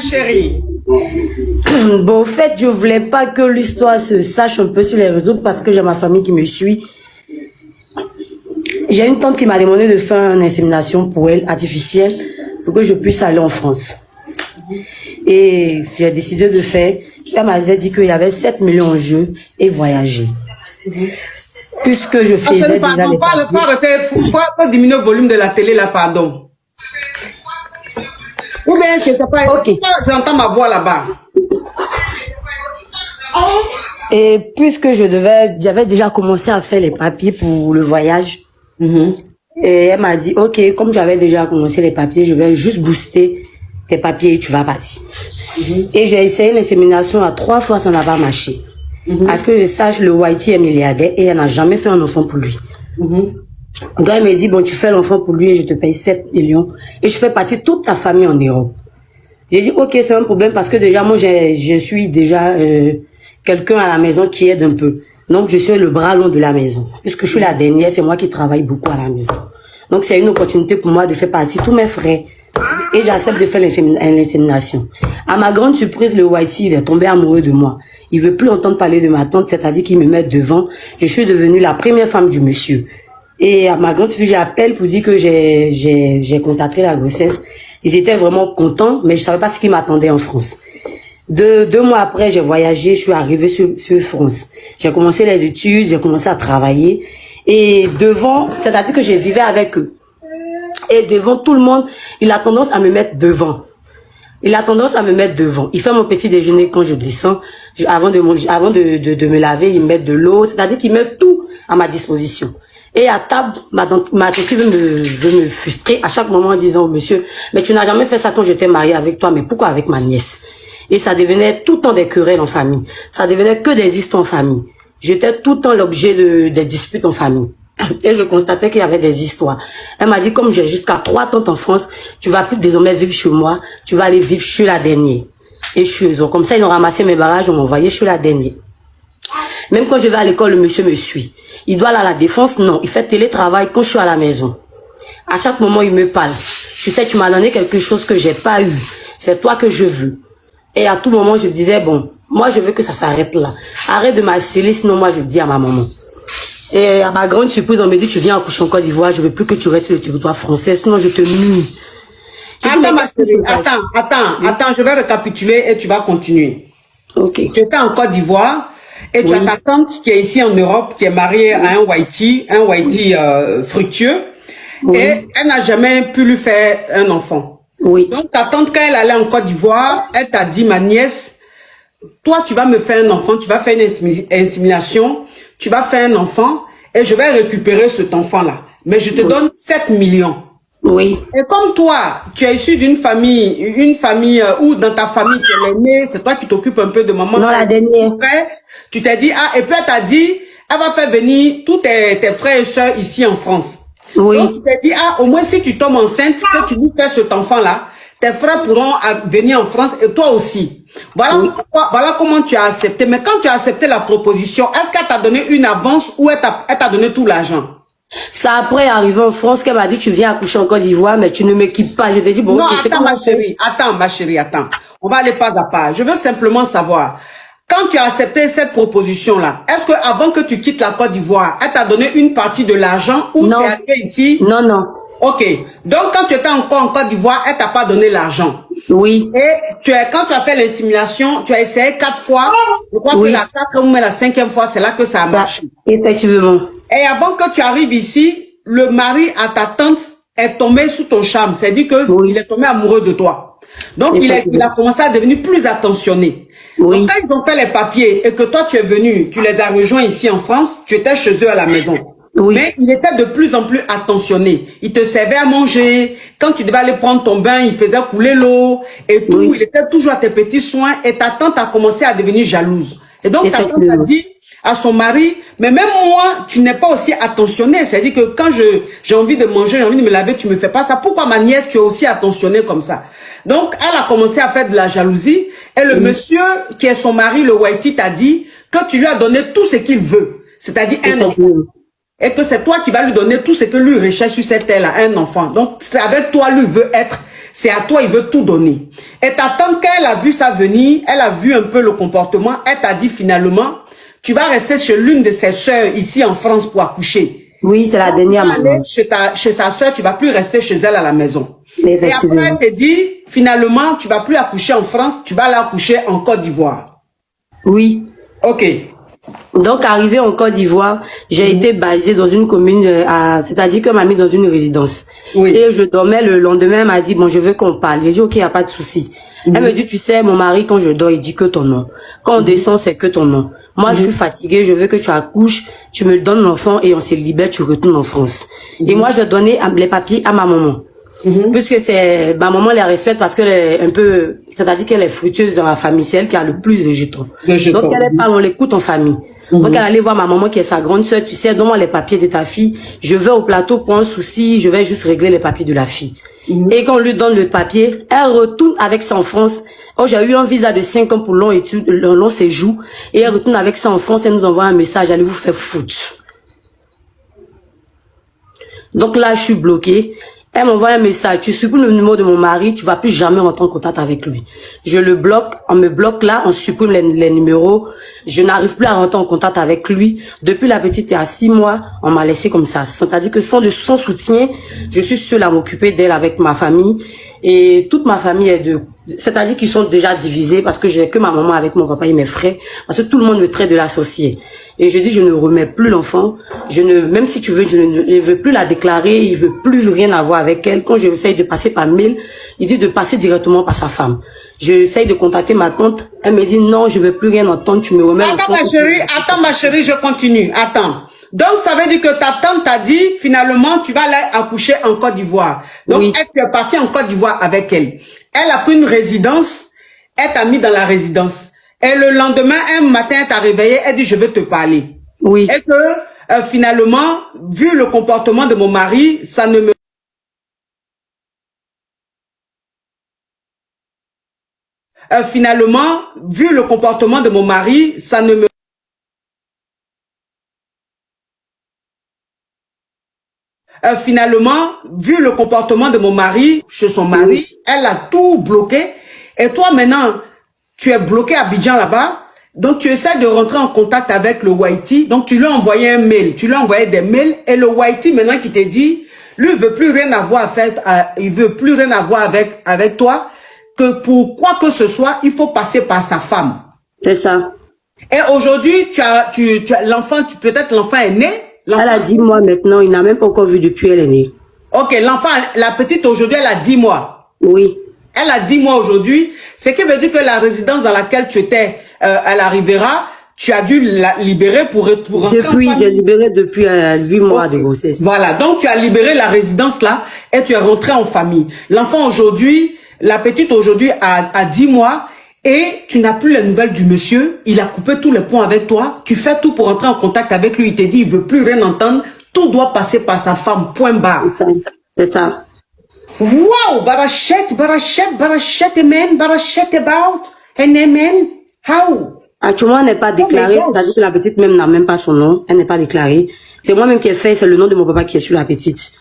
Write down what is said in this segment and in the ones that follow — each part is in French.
chérie. Bon, au fait, je voulais pas que l'histoire se sache un peu sur les réseaux parce que j'ai ma famille qui me suit. J'ai une tante qui m'a demandé de faire une insémination pour elle, artificielle, pour que je puisse aller en France. Et j'ai décidé de faire. Elle m'avait dit qu'il y avait 7 millions en jeu et voyager. Puisque je faisais déjà les faut diminuer le volume de la télé là, pardon. Ou bien, je sais pas, ok. J'entends ma voix là-bas. Et puisque j'avais déjà commencé à faire les papiers pour le voyage. Et elle m'a dit, ok, comme j'avais déjà commencé les papiers, je vais juste booster tes papiers et tu vas partir. Et j'ai essayé l'insémination à 3 fois, ça n'a pas marché. Parce que je sache, le Whitey est milliardaire et elle n'a jamais fait un enfant pour lui. Donc elle me dit, bon, tu fais l'enfant pour lui et je te paye 7 millions. Et je fais partie de toute ta famille en Europe. J'ai dit, ok, c'est un problème parce que déjà, moi, je suis déjà quelqu'un à la maison qui aide un peu. Donc, je suis le bras long de la maison. Puisque je suis la dernière, c'est moi qui travaille beaucoup à la maison. Donc, c'est une opportunité pour moi de faire partie de tous mes frères. Et j'accepte de faire l'insémination. À ma grande surprise, le Whitey, il est tombé amoureux de moi. Il veut plus entendre parler de ma tante, c'est-à-dire qu'il me met devant. Je suis devenue la première femme du monsieur. Et à ma grande surprise, j'appelle pour dire que j'ai contacté la grossesse. Ils étaient vraiment contents, mais je savais pas ce qui m'attendait en France. 2 mois après, j'ai voyagé, je suis arrivée sur France. J'ai commencé les études, j'ai commencé à travailler. Et devant, c'est-à-dire que je vivais avec eux. Et devant tout le monde, il a tendance à me mettre devant. Il a tendance à me mettre devant. Il fait mon petit déjeuner quand je descends. Avant de me laver, il me met de l'eau. C'est-à-dire qu'il met tout à ma disposition. Et à table, ma fille veut me frustrer à chaque moment en disant, monsieur, mais tu n'as jamais fait ça quand j'étais mariée avec toi, mais pourquoi avec ma nièce? Et ça devenait tout le temps des querelles en famille. Ça devenait que des histoires en famille. J'étais tout le temps l'objet des disputes en famille. Et je constatais qu'il y avait des histoires. Elle m'a dit, comme j'ai jusqu'à 3 tantes en France, tu vas plus désormais vivre chez moi, tu vas aller vivre chez la dernière. Et comme ça, ils ont ramassé mes bagages, on m'a envoyé chez la dernière. Même quand je vais à l'école, le monsieur me suit. Il doit aller à la défense, non. Il fait télétravail quand je suis à la maison. À chaque moment, il me parle. Je sais, tu m'as donné quelque chose que j'ai pas eu. C'est toi que je veux. Et à tout moment, je disais, bon, moi, je veux que ça s'arrête là. Arrête de m'harceler, sinon moi, je dis à ma maman. Et à ma grande surprise, on me dit, tu viens accoucher en Côte d'Ivoire, je veux plus que tu restes sur le territoire français, sinon je te nuis. Attends, je vais récapituler et tu vas continuer. Ok. Tu étais en Côte d'Ivoire et tu as ta tante qui est ici en Europe, qui est mariée à un Whitey fructueux, et elle n'a jamais pu lui faire un enfant. Oui. Donc ta tante, quand elle allait en Côte d'Ivoire, elle t'a dit, ma nièce, toi tu vas me faire un enfant, tu vas faire une insémination, tu vas faire un enfant et je vais récupérer cet enfant-là. Mais je te donne 7 millions. Oui. Et comme toi, tu es issu d'une famille, où dans ta famille, tu es l'aîné, c'est toi qui t'occupes un peu de maman. Non, la dernière. Tu t'es dit, et puis elle t'a dit, elle va faire venir tous tes frères et sœurs ici en France. Oui. Donc tu t'es dit, au moins si tu tombes enceinte, que tu lui fais cet enfant-là, tes frères pourront venir en France et toi aussi. Voilà comment tu as accepté. Mais quand tu as accepté la proposition, est-ce qu'elle t'a donné une avance ou elle t'a donné tout l'argent? Ça après arrivé en France, qu'elle m'a dit, tu viens accoucher en Côte d'Ivoire, mais tu ne m'équipes pas. Je t'ai dit, bon, non, attends ma chérie, attends. On va aller pas à pas. Je veux simplement savoir, quand tu as accepté cette proposition-là, est-ce que avant que tu quittes la Côte d'Ivoire, elle t'a donné une partie de l'argent ou c'est arrivé ici? Non, non. Ok. Donc, quand tu étais encore en Côte d'Ivoire, elle t'a pas donné l'argent. Oui. Et quand tu as fait l'insémination, tu as essayé 4 fois. Je crois que la 4e ou la 5e fois, c'est là que ça a marché. Effectivement. Et avant que tu arrives ici, le mari à ta tante est tombé sous ton charme. C'est-à-dire que il est tombé amoureux de toi. Donc, il a commencé à devenir plus attentionné. Oui. Donc, quand ils ont fait les papiers et que toi, tu es venu, tu les as rejoints ici en France, tu étais chez eux à la maison. Oui. Mais il était de plus en plus attentionné. Il te servait à manger. Quand tu devais aller prendre ton bain, il faisait couler l'eau et tout. Il était toujours à tes petits soins et ta tante a commencé à devenir jalouse. Et donc, ta tante a dit à son mari, mais même moi, tu n'es pas aussi attentionné. C'est-à-dire que quand j'ai envie de manger, j'ai envie de me laver, tu me fais pas ça. Pourquoi ma nièce, tu es aussi attentionné comme ça? Donc, elle a commencé à faire de la jalousie. Et le monsieur, qui est son mari, le Whitey, t'a dit que tu lui as donné tout ce qu'il veut. C'est-à-dire un enfant. Et que c'est toi qui vas lui donner tout ce que lui recherche sur cette terre-là, un enfant. Donc, c'est avec toi, lui veut être. c'est à toi, il veut tout donner. Et ta tante, quand elle a vu ça venir, elle a vu un peu le comportement, elle t'a dit finalement, tu vas rester chez l'une de ses sœurs ici en France pour accoucher. Oui, c'est la dernière maman. Chez sa sœur, tu vas plus rester chez elle à la maison. Et Effectivement. après, elle te dit, finalement, tu vas plus accoucher en France, tu vas aller accoucher en Côte d'Ivoire. Oui. Ok. Donc, arrivé en Côte d'Ivoire, j'ai été basée dans une commune, c'est-à-dire qu'elle m'a mis dans une résidence. Oui. Et je dormais le lendemain, elle m'a dit, bon, je veux qu'on parle. J'ai dit, ok, il n'y a pas de souci. Elle me dit, tu sais, mon mari, quand je dors, il dit que ton nom. Quand on descend, c'est que ton nom. Moi, je suis fatiguée, je veux que tu accouches, tu me donnes l'enfant et on se libère, tu retournes en France. Et moi, je vais donner les papiers à ma maman. Puisque c'est ma maman les respecte parce qu'elle est un peu, c'est-à-dire qu'elle est fructueuse dans la famille, c'est elle qui a le plus de jetons. Donc elle parle, on l'écoute en famille. Donc elle allait voir ma maman qui est sa grande sœur, tu sais, donne-moi les papiers de ta fille, je vais au plateau pour un souci, je vais juste régler les papiers de la fille. Et quand on lui donne le papier, elle retourne avec ça en France. Oh, j'ai eu un visa de 5 ans pour long séjour et elle retourne avec ça en France et nous envoie un message, allez vous faire foutre. Donc là, je suis bloquée. Elle m'envoie un message, tu supprimes le numéro de mon mari, tu vas plus jamais rentrer en contact avec lui. Je le bloque, on me bloque là, on supprime les numéros, je n'arrive plus à rentrer en contact avec lui. Depuis la petite est à 6 mois, on m'a laissé comme ça. C'est-à-dire que sans soutien, je suis seule à m'occuper d'elle avec ma famille. Et toute ma famille est c'est-à-dire qu'ils sont déjà divisés parce que j'ai que ma maman avec mon papa et mes frères, parce que tout le monde me traite de l'associé. Et je dis, je ne remets plus l'enfant, même si tu veux, je ne veux plus la déclarer, il veut plus rien avoir avec elle. Quand j'essaye de passer par mail, il dit de passer directement par sa femme. J'essaye de contacter ma tante, elle me dit, non, je veux plus rien entendre, tu me remets l'enfant. Attends ma chérie, je continue, attends. Donc, ça veut dire que ta tante t'a dit, finalement, tu vas aller accoucher en Côte d'Ivoire. Donc, Oui. tu es partie en Côte d'Ivoire avec elle. Elle a pris une résidence, elle t'a mis dans la résidence. Et le lendemain, un matin, elle t'a réveillé, elle dit, je veux te parler. Oui. Et que, finalement, vu le comportement de mon mari, ça ne me... finalement, vu le comportement de mon mari, ça ne me... finalement, vu le comportement de mon mari, chez son mari, elle a tout bloqué. Et toi, maintenant, tu es bloqué à Abidjan là-bas. Donc, tu essaies de rentrer en contact avec le Whitey. Donc, tu lui as envoyé un mail. Tu lui as envoyé des mails. Et le Whitey, maintenant, qui te dit, lui, il veut plus rien avoir à faire, il veut plus rien avoir avec toi. Que pour quoi que ce soit, il faut passer par sa femme. C'est ça. Et aujourd'hui, tu as l'enfant, peut-être l'enfant est né. Elle a 10 mois maintenant, il n'a même pas encore vu depuis elle est née. Ok, l'enfant, la petite aujourd'hui, elle a 10 mois. Oui. Elle a 10 mois aujourd'hui. Ce qui veut dire que la résidence dans laquelle tu étais, elle arrivera, tu as dû la libérer pour rentrer. Depuis, j'ai libéré depuis 8 mois de grossesse. Voilà, donc tu as libéré la résidence là et tu es rentré en famille. L'enfant aujourd'hui, la petite aujourd'hui a 10 mois. Et tu n'as plus les nouvelles du monsieur, il a coupé tous les ponts avec toi, tu fais tout pour entrer en contact avec lui, il te dit il veut plus rien entendre, tout doit passer par sa femme, point barre. C'est ça. Wow, barachet amen, barachet about, and amen, how? Actuellement, elle n'est pas déclarée, c'est-à-dire que la petite même n'a même pas son nom, elle n'est pas déclarée. C'est moi-même qui ai fait, c'est le nom de mon papa qui est sur la petite.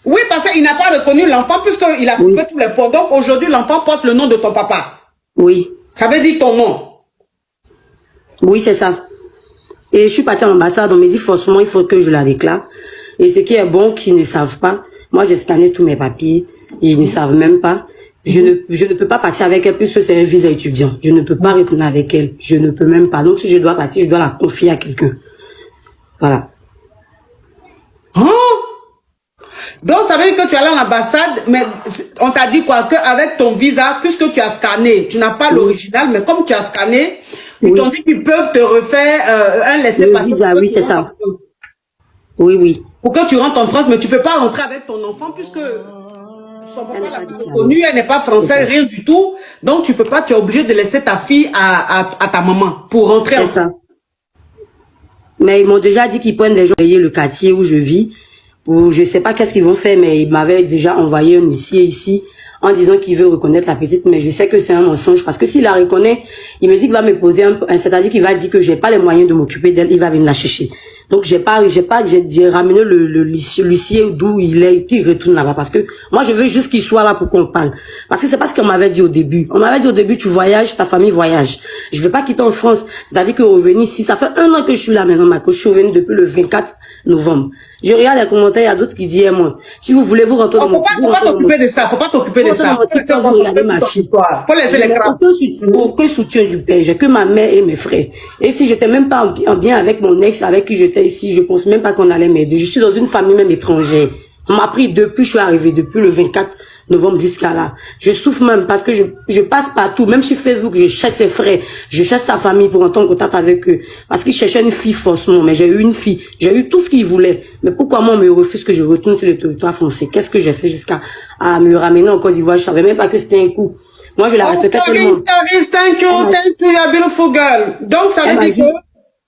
Oui, parce qu'il n'a pas reconnu l'enfant puisqu'il a coupé tous les ponts. Donc aujourd'hui, l'enfant porte le nom de ton papa. Oui. Ça veut dire ton nom. Oui, c'est ça. Et je suis partie à l'ambassade, on me dit forcément, il faut que je la déclare. Et ce qui est bon, qu'ils ne savent pas, moi j'ai scanné tous mes papiers, ils ne savent même pas. Je ne peux pas partir avec elle puisque c'est un visa étudiant. Je ne peux pas retourner avec elle. Je ne peux même pas. Donc si je dois partir, je dois la confier à quelqu'un. Voilà. Hein? Donc ça veut dire que tu es allé à l'ambassade, mais on t'a dit quoi? Qu'avec ton visa, puisque tu as scanné, tu n'as pas l'original, mais comme tu as scanné, ils t'ont dit qu'ils peuvent te refaire un laissez-passer. Visa, oui, c'est ça. Oui, oui. Pour que tu rentres en France, mais tu peux pas rentrer avec ton enfant puisque son papa l'a pas reconnu, elle n'est pas française, rien du tout. Donc tu peux pas, tu es obligé de laisser ta fille à ta maman pour rentrer en France. C'est ça. Mais ils m'ont déjà dit qu'ils prennent des gens payer le quartier où je vis. Ou je sais pas qu'est-ce qu'ils vont faire, mais ils m'avaient déjà envoyé un huissier ici en disant qu'il veut reconnaître la petite, mais je sais que c'est un mensonge parce que s'il la reconnaît, il me dit qu'il va me poser c'est-à-dire qu'il va dire que j'ai pas les moyens de m'occuper d'elle, il va venir la chercher. Donc, j'ai ramené l'huissier d'où il est, qui retourne là-bas. Parce que moi, je veux juste qu'il soit là pour qu'on parle. Parce que c'est pas ce qu'on m'avait dit au début. On m'avait dit au début, tu voyages, ta famille voyage. Je veux pas quitter en France. C'est-à-dire que revenir ici, ça fait 1 an que je suis là maintenant, que je suis revenu depuis le 24 novembre. Je regarde les commentaires, il y a d'autres qui disent, moi, si vous voulez vous rentrer dans mon... Faut pas t'occuper de ça, faut pas t'occuper de ça. Faut regarder ma fille. Faut laisser les crabes. Aucun soutien du père, j'ai que ma mère et mes frères. Et si j'étais même pas en bien avec mon ex, avec qui j'étais ici, je pense même pas qu'on allait m'aider. Je suis dans une famille même étrangère. On m'a pris depuis, je suis arrivée, depuis le 24 novembre jusqu'à là. Je souffre même parce que je passe partout, même sur Facebook, je cherche ses frères, je cherche sa famille pour entrer en contact avec eux. Parce qu'ils cherchaient une fille forcément, mais j'ai eu une fille, j'ai eu tout ce qu'ils voulaient. Mais pourquoi moi on me refuse que je retourne sur le territoire français? Qu'est-ce que j'ai fait jusqu'à me ramener en Côte d'Ivoire? Je savais même pas que c'était un coup. Moi je la respectais tellement. Thank you, you're a beautiful girl. Donc ça veut dire que...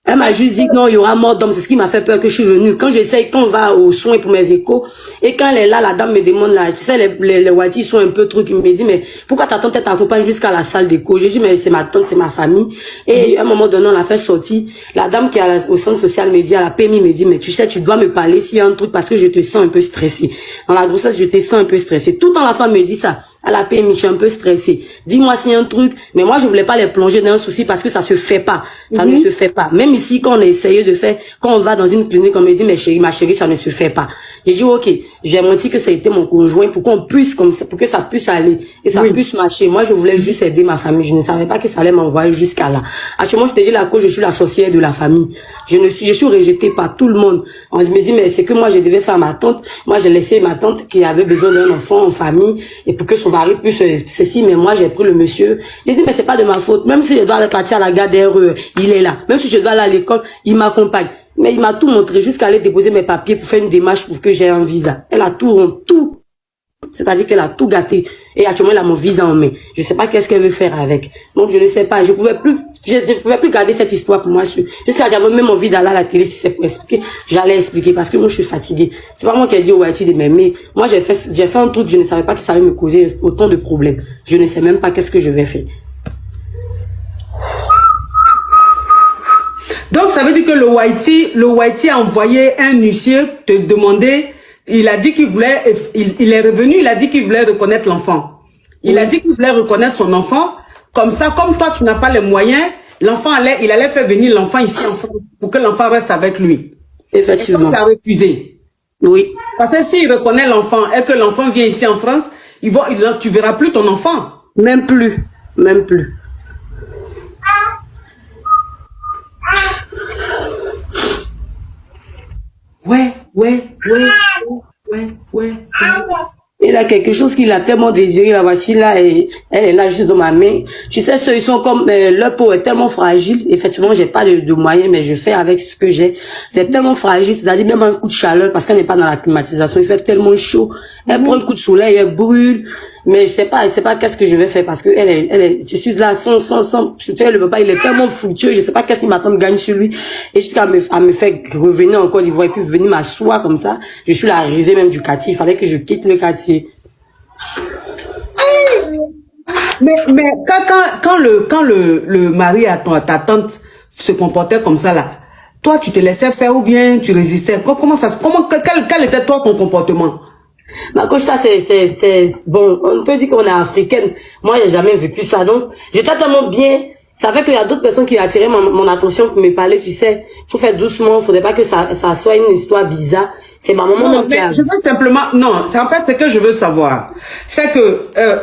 Elle m'a juste dit non, il y aura mort d'homme. C'est ce qui m'a fait peur que je suis venue. Quand on va aux soins pour mes échos, et quand elle est là, la dame me demande là, tu sais, les Wati sont un peu trucs. Il me dit, mais pourquoi ta tante t'accompagne jusqu'à la salle d'écho? J'ai dit, mais c'est ma tante, c'est ma famille. Et à un moment donné, on l'a fait sortir. La dame qui est au centre social me dit, à la PMI me dit, mais tu sais, tu dois me parler s'il y a un truc parce que je te sens un peu stressée. Dans la grossesse, je te sens un peu stressée. Tout le temps, la femme me dit ça. À la PMI, je suis un peu stressée. Dis-moi s'il y a un truc. Mais moi, je voulais pas les plonger dans un souci parce que ça se fait pas. Ça ne se fait pas. Même ici, quand on a essayé de faire, quand on va dans une clinique, on me dit, mais chérie, ma chérie, ça ne se fait pas. J'ai dit, ok, j'ai menti que ça a été mon conjoint pour qu'on puisse, comme ça, pour que ça puisse aller et ça puisse marcher. Moi, je voulais juste aider ma famille. Je ne savais pas que ça allait m'envoyer jusqu'à là. Actuellement, je te dis là que je suis la sorcière de la famille. Je suis rejetée par tout le monde. On me dit, mais c'est que moi, je devais faire ma tante. Moi, j'ai laissé ma tante qui avait besoin d'un enfant en famille et pour que son mari puisse ceci, mais moi, j'ai pris le monsieur. J'ai dit, mais c'est pas de ma faute. Même si je dois aller partir à la gare d'RE, il est là. Même si je dois aller à l'école, il m'accompagne. Mais il m'a tout montré jusqu'à aller déposer mes papiers pour faire une démarche pour que j'ai un visa. Elle a tout. C'est-à-dire qu'elle a tout gâté. Et actuellement, elle a mon visa en main. Je sais pas qu'est-ce qu'elle veut faire avec. Donc, je ne sais pas. Je pouvais plus garder cette histoire pour moi. Jusqu'à j'avais même envie d'aller à la télé si c'est pour expliquer. J'allais expliquer parce que moi, je suis fatiguée. C'est pas moi qui ai dit au Haïti de m'aimer. Moi, j'ai fait un truc, je ne savais pas que ça allait me causer autant de problèmes. Je ne sais même pas qu'est-ce que je vais faire. Donc, ça veut dire que le Haïti a envoyé un huissier te demander. Il a dit qu'il voulait, il est revenu, il a dit qu'il voulait reconnaître l'enfant. Il a dit qu'il voulait reconnaître son enfant. Comme ça, comme toi, tu n'as pas les moyens, il allait faire venir l'enfant ici en France pour que l'enfant reste avec lui. Effectivement. Et tu as refusé. Oui. Parce que s'il reconnaît l'enfant et que l'enfant vient ici en France, tu verras plus ton enfant. Même plus. Ouais. Il a quelque chose qu'il a tellement désiré, la voici là, et elle est là juste dans ma main. Je sais, ceux, ils sont comme, leur peau est tellement fragile. Effectivement, j'ai pas de moyens, mais je fais avec ce que j'ai. C'est tellement fragile, c'est-à-dire même un coup de chaleur, parce qu'elle n'est pas dans la climatisation, il fait tellement chaud. Elle prend un coup de soleil, elle brûle. Mais je sais pas qu'est-ce que je vais faire, parce que je suis là sans, tu sais, le papa, il est tellement fructueux, je sais pas qu'est-ce qu'il m'attend de gagner sur lui. Et jusqu'à me faire revenir en Côte d'Ivoire, et puis venir m'asseoir comme ça, je suis la risée même du quartier, il fallait que je quitte le quartier. Mais quand le mari à ta tante se comportait comme ça là, toi tu te laissais faire ou bien tu résistais? Quel était toi ton comportement? Ma coach, ça c'est bon, on peut dire qu'on est africaine. Moi, j'ai jamais vécu ça, non. J'étais tellement bien. Ça fait qu'il y a d'autres personnes qui ont attiré mon attention pour me parler, tu sais. Faut faire doucement, faudrait pas que ça soit une histoire bizarre. C'est ma maman non, mais je veux simplement, non, en fait, c'est que je veux savoir. C'est que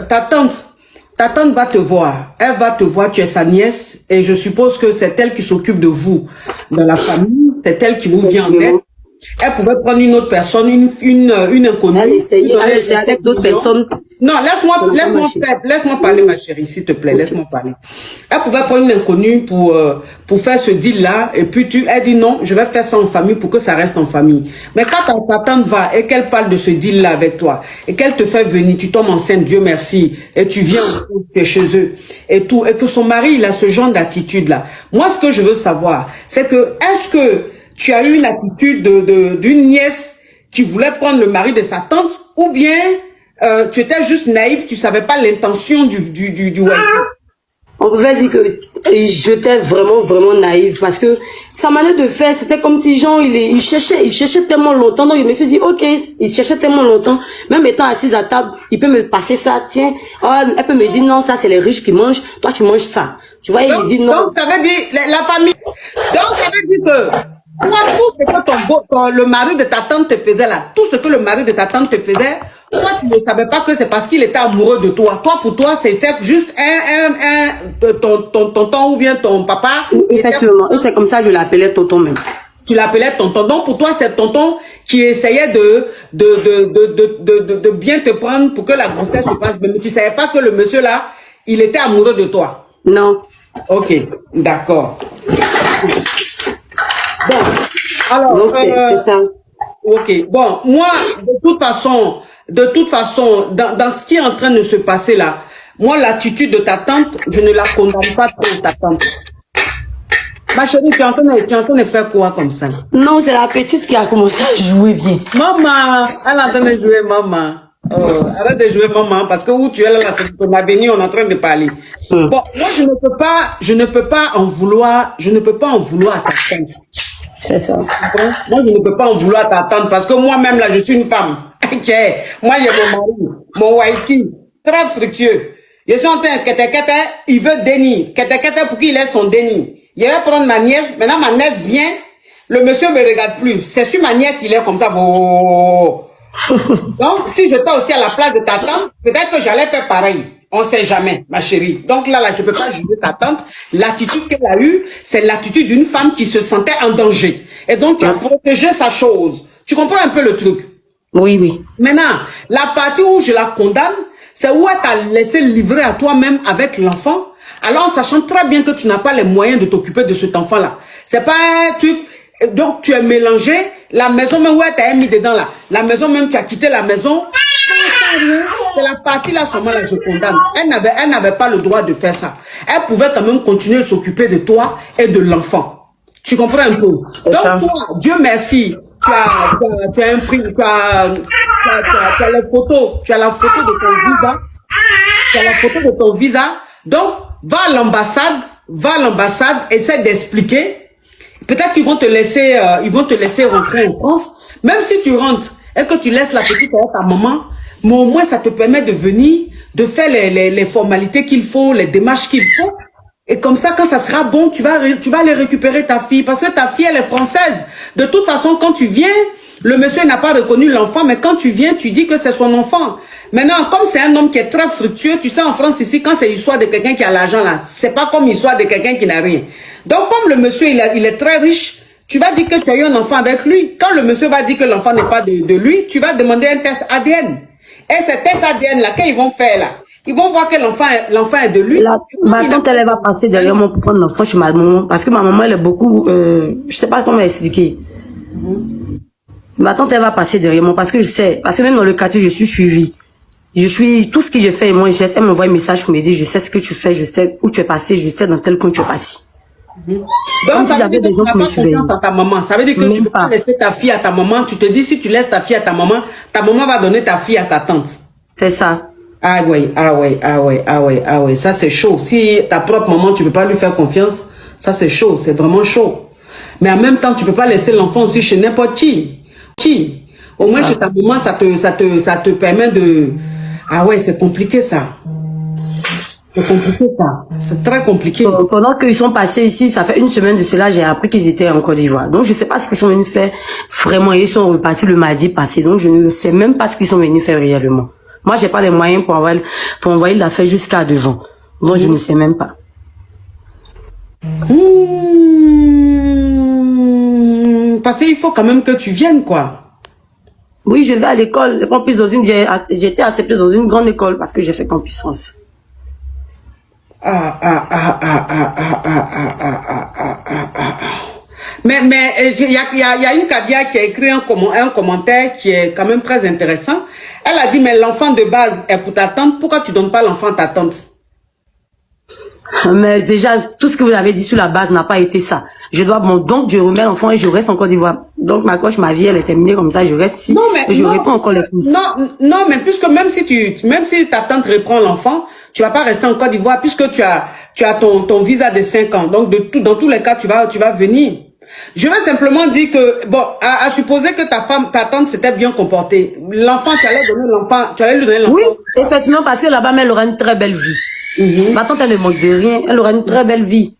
ta tante va te voir. Elle va te voir, tu es sa nièce, et je suppose que c'est elle qui s'occupe de vous dans la famille. C'est elle qui vous vient en aide. Elle pouvait prendre une autre personne, une inconnue. Elle essayait avec d'autres personnes. Non, laisse-moi parler, ma chérie, s'il te plaît, laisse-moi parler. Elle pouvait prendre une inconnue pour faire ce deal-là, et puis elle dit non, je vais faire ça en famille pour que ça reste en famille. Mais quand ta tante va et qu'elle parle de ce deal-là avec toi, et qu'elle te fait venir, tu tombes enceinte, Dieu merci, et tu viens, tu es chez eux, et tout, et que son mari, il a ce genre d'attitude-là. Moi, ce que je veux savoir, c'est que, est-ce que tu as eu une attitude d'une nièce qui voulait prendre le mari de sa tante, ou bien tu étais juste naïf, tu savais pas l'intention du Haïti? On vas-y que j'étais vraiment naïve parce que sa manière de faire, c'était comme si genre il cherchait tellement longtemps. Donc je me suis dit ok, il cherchait tellement longtemps. Même étant assise à table, il peut me passer ça. Tiens, elle peut me dire non, ça c'est les riches qui mangent. Toi tu manges ça. Tu vois, il dit non. Donc ça veut dire la famille. Donc ça veut dire que toi, tout ce que le mari de ta tante te faisait là, tout ce que le mari de ta tante te faisait, toi tu ne savais pas que c'est parce qu'il était amoureux de toi. Toi pour toi c'était juste ton tonton ou bien ton papa. Effectivement, et c'est comme ça que je l'appelais tonton même. Tu l'appelais tonton. Donc pour toi c'est tonton qui essayait de bien te prendre pour que la grossesse se passe bien. Mais tu savais pas que le monsieur là, il était amoureux de toi. Non. Ok, d'accord. Bon, alors, donc c'est ça. Ok, bon, moi, de toute façon, dans ce qui est en train de se passer là, moi, l'attitude de ta tante, je ne la condamne pas trop, ta tante. Ma chérie, tu es en train de faire quoi comme ça? Non, c'est la petite qui a commencé à jouer bien. Maman, elle est en train de jouer, maman. Oh, arrête de jouer, maman, parce que où tu es là, c'est ton avenir, on est en train de parler. Bon, moi, je ne peux pas en vouloir à ta tante. C'est ça. Moi, je ne peux pas en vouloir à ta tante, parce que moi-même, là, je suis une femme. Moi, j'ai mon mari, mon wifey, très fructueux. Je suis en train de il veut déni. Pour qu'il ait son déni. Il va prendre ma nièce, maintenant ma nièce vient, le monsieur me regarde plus. C'est sur ma nièce, il est comme ça. Oh. Donc, si j'étais aussi à la place de ta tante, peut-être que j'allais faire pareil. On ne sait jamais, ma chérie. Donc là, je ne peux pas juger ta tante. L'attitude qu'elle a eue, c'est l'attitude d'une femme qui se sentait en danger. Et donc, tu as protégé sa chose. Tu comprends un peu le truc? Oui, oui. Maintenant, la partie où je la condamne, c'est où elle t'a laissé livrer à toi-même avec l'enfant. Alors, en sachant très bien que tu n'as pas les moyens de t'occuper de cet enfant-là. C'est pas un truc... Donc, tu es mélangé. La maison même où elle t'a mis dedans là. La maison même, tu as quitté la maison. C'est la partie là seulement là, je condamne. Elle n'avait pas le droit de faire ça. Elle pouvait quand même continuer à s'occuper de toi et de l'enfant. Tu comprends un peu? Donc, toi, Dieu merci, tu as imprimé, tu as les photos, tu as la photo de ton visa. Tu as la photo de ton visa. Donc, va à l'ambassade, essaie d'expliquer. Peut-être qu'ils vont te laisser, rentrer en France. Même si tu rentres et que tu laisses la petite avec ta maman, mais au moins ça te permet de venir, de faire les formalités qu'il faut, les démarches qu'il faut. Et comme ça, quand ça sera bon, tu vas aller récupérer ta fille. Parce que ta fille, elle est française. De toute façon, quand tu viens, le monsieur n'a pas reconnu l'enfant, mais quand tu viens, tu dis que c'est son enfant. Maintenant, comme c'est un homme qui est très fructueux, tu sais, en France ici, quand c'est l'histoire de quelqu'un qui a l'argent là, c'est pas comme l'histoire de quelqu'un qui n'a rien. Donc, comme le monsieur, il est très riche, tu vas dire que tu as eu un enfant avec lui. Quand le monsieur va dire que l'enfant n'est pas de lui, tu vas demander un test ADN. Et ce test ADN là, qu'ils vont faire là, ils vont voir que l'enfant est de lui. Ma tante, elle va passer derrière moi pour prendre l'enfant chez ma maman. Parce que ma maman, elle est beaucoup... je sais pas comment expliquer. Ma tante, elle va passer derrière moi parce que je sais. Parce que même dans le quartier, je suis suivie. Je suis... Tout ce que je fais, moi, elle m'envoie un message pour me dire, je sais ce que tu fais, je sais où tu es passé, je sais dans quel coin tu es parti. Donc, ça veut dire que tu n'as pas confiance à ta maman. Ça veut dire que tu ne peux pas laisser ta fille à ta maman. Tu te dis, si tu laisses ta fille à ta maman va donner ta fille à ta tante. C'est ça. Ah ouais. Ça, c'est chaud. Si ta propre maman, tu ne peux pas lui faire confiance, ça, c'est chaud. C'est vraiment chaud. Mais en même temps, tu ne peux pas laisser l'enfant aussi chez n'importe qui. Au moins, chez ta maman, ça te permet de... Ah ouais, c'est compliqué, ça. C'est compliqué, ça. C'est très compliqué. Pendant qu'ils sont passés ici, ça fait une semaine de cela, j'ai appris qu'ils étaient en Côte d'Ivoire. Donc, je ne sais pas ce qu'ils sont venus faire vraiment. Ils sont repartis le mardi passé. Donc, je ne sais même pas ce qu'ils sont venus faire réellement. Moi, j'ai pas les moyens pour envoyer l'affaire jusqu'à devant. Donc, je ne sais même pas. Parce qu'il faut quand même que tu viennes, quoi. Oui, je vais à l'école. En plus, j'ai été acceptée dans une grande école parce que j'ai fait campus France. Mais il y a une Kadia qui a écrit un commentaire qui est quand même très intéressant. Elle a dit, mais l'enfant de base est pour ta tante. Pourquoi tu donnes pas l'enfant à ta tante? Mais déjà, tout ce que vous avez dit sur la base n'a pas été ça. je dois, bon, donc je remets l'enfant et je reste en Côte d'Ivoire. Donc ma vie, elle est terminée comme ça, je reste ici. Non, mais, je réponds encore les courses. Non, mais puisque même si ta tante reprend l'enfant, tu vas pas rester en Côte d'Ivoire puisque tu as ton visa de 5 ans. Donc, dans tous les cas, tu vas venir. Je veux simplement dire que, bon, à supposer que ta tante s'était bien comportée, l'enfant, tu allais lui donner l'enfant. Oui, effectivement, parce que là-bas, elle aura une très belle vie. Ma tante, elle ne manque de rien, elle aura une très belle vie.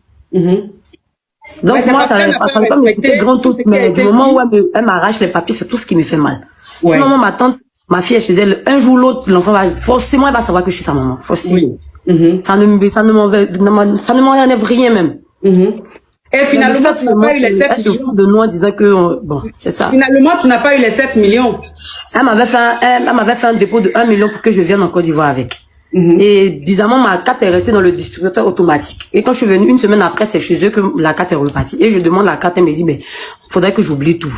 Donc, moi, ça ne pas me coûter grand tout, mais du moment où elle m'arrache les papiers, c'est tout ce qui me fait mal. Ouais. Sinon, ma tante, ma fille, elle se disait, un jour ou l'autre, l'enfant forcément, elle va savoir que je suis sa maman. Forcément. Oui. Ça ne m'enlève rien même. Et finalement, tu n'as pas eu les 7 millions. De nous en disant que, bon, c'est ça. Finalement, tu n'as pas eu les 7 millions. Elle m'avait fait un dépôt de 1 million pour que je vienne en Côte d'Ivoire avec. Et bizarrement, ma carte est restée dans le distributeur automatique. Et quand je suis venue une semaine après, c'est chez eux que la carte est repartie. Et je demande la carte, elle me dit, mais faudrait que j'oublie tout.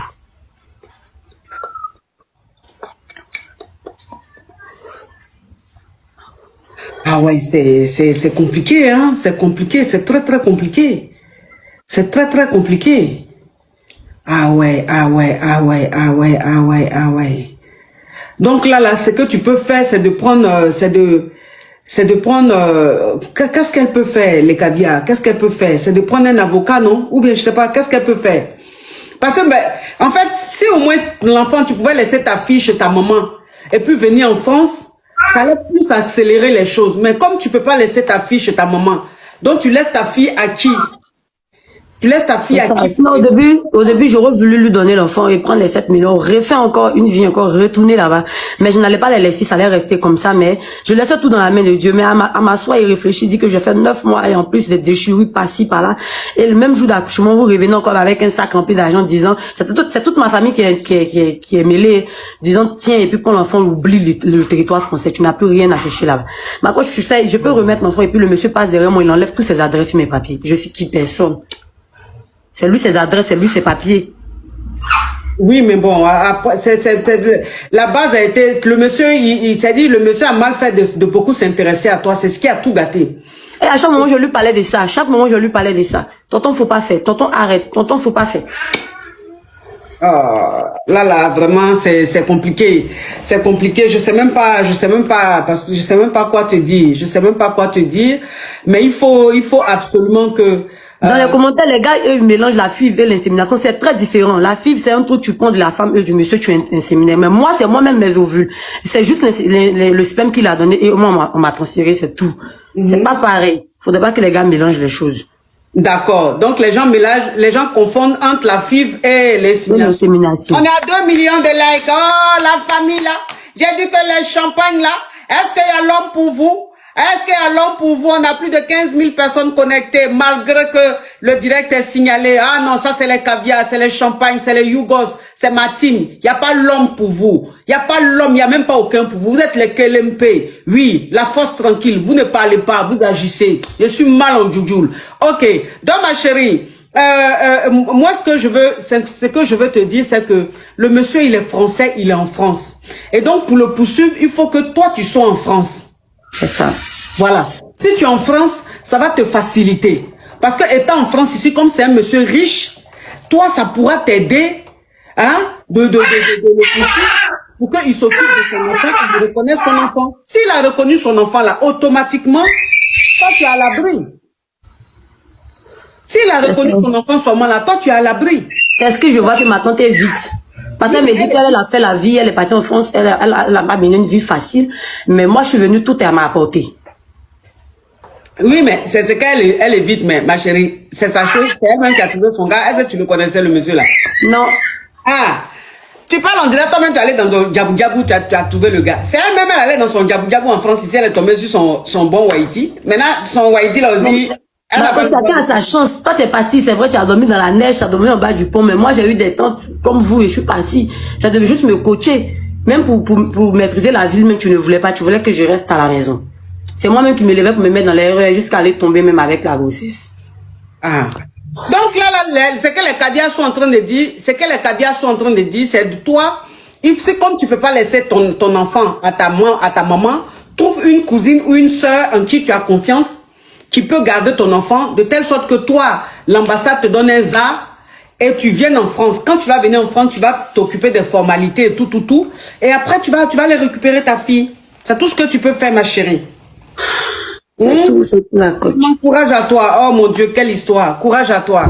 Ah ouais, c'est compliqué, hein. C'est compliqué, c'est très très compliqué. C'est très très compliqué. Ah ouais. Donc là, ce que tu peux faire, c'est de prendre, qu'est-ce qu'elle peut faire, les Kabia? Qu'est-ce qu'elle peut faire? C'est de prendre un avocat, non? Ou bien, je sais pas, qu'est-ce qu'elle peut faire? Parce que, ben, en fait, si au moins l'enfant, tu pouvais laisser ta fille chez ta maman, et puis venir en France, ça allait plus accélérer les choses. Mais comme tu peux pas laisser ta fille chez ta maman, donc tu laisses ta fille à qui? Tu laisses ta fille à qui? Sinon, au début, j'aurais voulu lui donner l'enfant et prendre les 7 millions, refaire encore une vie, encore retourner là-bas. Mais je n'allais pas les laisser, ça allait rester comme ça. Mais je laissais tout dans la main de Dieu. Mais à m'asseoir et réfléchir, dit que je fais 9 mois et en plus des déchirures par-ci, par-là. Et le même jour d'accouchement, vous revenez encore avec un sac rempli d'argent disant, c'est toute ma famille qui est mêlée, disant, tiens, et puis quand l'enfant oublie le territoire français, tu n'as plus rien à chercher là-bas. Mais quand je peux remettre l'enfant et puis le monsieur passe derrière moi, il enlève toutes ses adresses sur mes papiers. Je suis qui personne. C'est lui ses adresses, c'est lui ses papiers. Oui, mais bon, la base a été, le monsieur, il s'est dit, le monsieur a mal fait de beaucoup s'intéresser à toi, c'est ce qui a tout gâté. Et à chaque moment, je lui parlais de ça, Tonton, faut pas faire, tonton, arrête, tonton, faut pas faire. Oh, là, vraiment, c'est compliqué. C'est compliqué, je sais même pas quoi te dire, mais il faut absolument que, dans les commentaires, les gars, eux, ils mélangent la FIV et l'insémination. C'est très différent. La FIV, c'est un truc, tu prends de la femme et du monsieur, tu insémines. Mais moi, c'est moi-même mes ovules. C'est juste le sperme qu'il a donné et moi, on m'a transféré, c'est tout. C'est pas pareil. Faudrait pas que les gars mélangent les choses. D'accord. Donc, les gens confondent entre la FIV et l'insémination. On est à 2 millions de likes. Oh, la famille, là. J'ai dit que les champagnes, là, est-ce qu'il y a l'homme pour vous? Est-ce qu'il y a l'homme pour vous? On a plus de 15 000 personnes connectées, malgré que le direct est signalé. Ah non, ça c'est les caviars, c'est les champagnes, c'est les Yougos, c'est ma team. Il n'y a pas l'homme pour vous. Il n'y a pas l'homme, il n'y a même pas aucun pour vous. Vous êtes les KLMP. Oui, la force tranquille. Vous ne parlez pas, vous agissez. Je suis mal en djoujoul. Ok. Donc ma chérie, moi ce que je veux te dire, c'est que le monsieur, il est français, il est en France. Et donc pour le poursuivre, il faut que toi tu sois en France. C'est ça. Voilà. Si tu es en France, ça va te faciliter. Parce que étant en France ici, comme c'est un monsieur riche, toi, ça pourra t'aider, hein, de le pousser pour qu'il s'occupe de son enfant, qu'il reconnaisse son enfant. S'il a reconnu son enfant là, automatiquement, toi, tu es à l'abri. S'il a reconnu son enfant seulement là, toi, tu es à l'abri. C'est ce que je vois que ma tante est vite. Parce qu'elle me dit qu'elle a fait la vie, elle est partie en France, elle a pas mené une vie facile. Mais moi, je suis venue, tout est à ma portée. Oui, mais c'est ce qu'elle est vite, mais ma chérie, c'est sa chose, c'est elle-même qui a trouvé son gars. Est-ce que tu le connaissais, le monsieur là? Non. Ah, tu parles en direct, toi-même tu allais dans ton Djabou Djabou, tu as trouvé le gars. C'est elle-même, elle allait dans son Djabou Djabou en France, ici, elle est tombée sur son bon Wahiti. Maintenant, son Wahiti là aussi... Chacun a sa chance. Toi, tu es parti, c'est vrai, tu as dormi dans la neige, tu as dormi en bas du pont, mais moi, j'ai eu des tantes comme vous et je suis partie. Ça devait juste me coacher. Même pour maîtriser la ville, même tu ne voulais pas, tu voulais que je reste à la maison. C'est moi-même qui me levais pour me mettre dans l'erreur jusqu'à aller tomber même avec la grossesse. Ah. Donc là, ce que les Kadias sont en train de dire, c'est de toi, c'est comme tu peux pas laisser ton enfant à ta maman, trouve une cousine ou une soeur en qui tu as confiance, qui peut garder ton enfant, de telle sorte que toi, l'ambassade te donne un ZA et tu viennes en France. Quand tu vas venir en France, tu vas t'occuper des formalités et tout. Et après, tu vas aller récupérer ta fille. C'est tout ce que tu peux faire, ma chérie. C'est tout, la coach. Courage à toi. Oh mon Dieu, quelle histoire. Courage à toi.